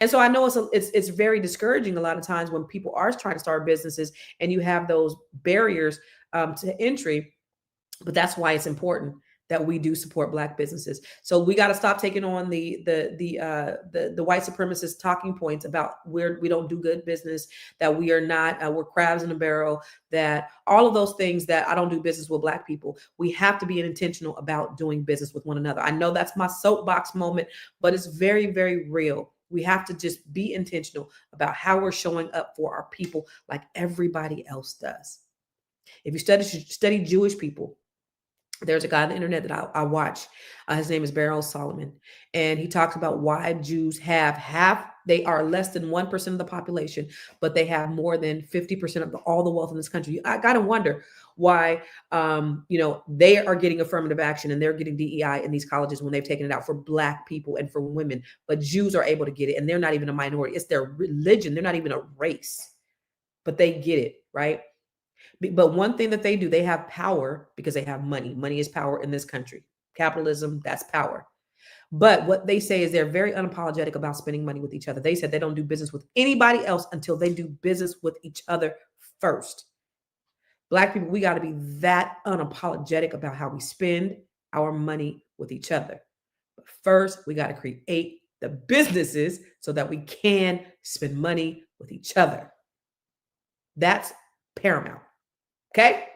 And so I know it's very discouraging a lot of times when people are trying to start businesses and you have those barriers to entry. But that's why it's important that we do support Black businesses. So we got to stop taking on the white supremacist talking points about we don't do good business, that we are not we're crabs in a barrel, that all of those things, that I don't do business with Black people. We have to be intentional about doing business with one another. I know that's my soapbox moment, but it's very, very real. We have to just be intentional about how we're showing up for our people like everybody else does. If you study Jewish people, there's a guy on the internet that I watch. His name is Beryl Solomon. And he talks about why Jews they are less than 1% of the population, but they have more than 50% of all the wealth in this country. I got to wonder why, they are getting affirmative action and they're getting DEI in these colleges when they've taken it out for Black people and for women, but Jews are able to get it. And they're not even a minority. It's their religion. They're not even a race, but they get it, right? But one thing that they do, they have power because they have money. Money is power in this country. Capitalism, that's power. But what they say is they're very unapologetic about spending money with each other. They said they don't do business with anybody else until they do business with each other first. Black people, we got to be that unapologetic about how we spend our money with each other. But first, we got to create the businesses so that we can spend money with each other. That's paramount. Okay.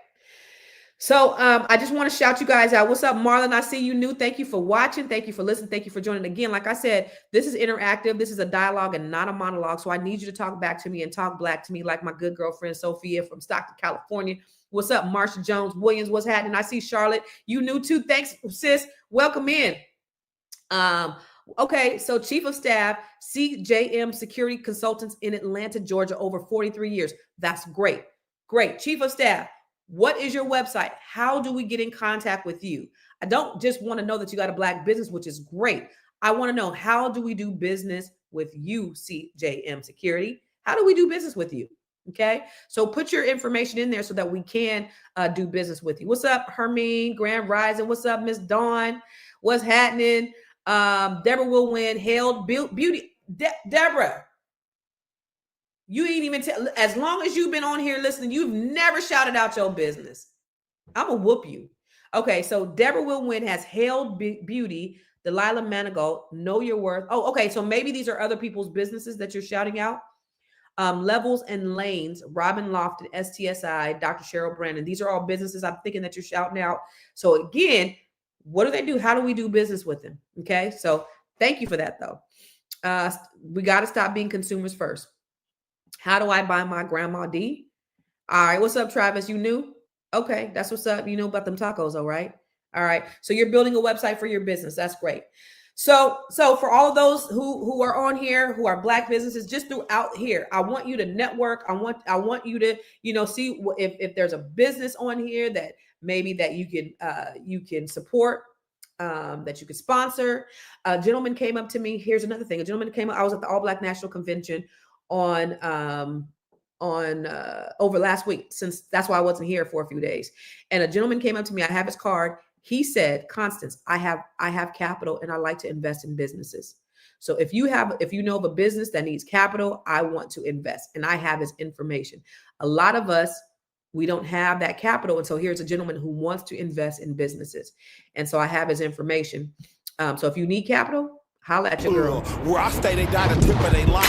So I just want to shout you guys out. What's up, Marlon? I see you new. Thank you for watching. Thank you for listening. Thank you for joining again. Like I said, this is interactive. This is a dialogue and not a monologue. So I need you to talk back to me and talk Black to me like my good girlfriend, Sophia from Stockton, California. What's up, Marsha Jones Williams? What's happening? I see Charlotte. You new too. Thanks, sis. Welcome in. Okay, so Chief of Staff, CJM Security Consultants in Atlanta, Georgia, over 43 years. That's great. Great. Chief of Staff, what is your website? How do we get in contact with you? I don't just want to know that you got a Black business, which is great. I want to know, how do we do business with you, CJM Security? How do we do business with you? Okay, so put your information in there so that we can do business with you. What's up, Hermine, Grand Rising? What's up, Miss Dawn? What's happening? Deborah will win. Hailed Beauty. Deborah. You ain't even as long as you've been on here listening, you've never shouted out your business. I'm gonna whoop you. Okay, so Deborah Will Win has Hailed Beauty, Delilah Manigault, Know Your Worth. Oh, okay, so maybe these are other people's businesses that you're shouting out. Levels and Lanes, Robin Lofton, STSI, Dr. Cheryl Brandon. These are all businesses I'm thinking that you're shouting out. So again, what do they do? How do we do business with them? Okay, so thank you for that though. We got to stop being consumers first. How do I buy my grandma D? All right. What's up, Travis? You new? Okay. That's what's up. You know about them tacos, all right? All right. So you're building a website for your business. That's great. So for all of those who are on here, who are Black businesses, just throughout here, I want you to network. I want you to, see if there's a business on here that maybe that you can support, that you could sponsor. A gentleman came up to me. Here's another thing. A gentleman came up. I was at the All Black National Convention on over last week, since that's why I wasn't here for a few days. And a gentleman came up to me. I have his card. He said, Constance, I have capital and I like to invest in businesses. So if you know of a business that needs capital, I want to invest. And I have his information. A lot of us, we don't have that capital. And so here's a gentleman who wants to invest in businesses. And so I have his information. So if you need capital, holla at your girl. Where I stay, they got a tip of their line.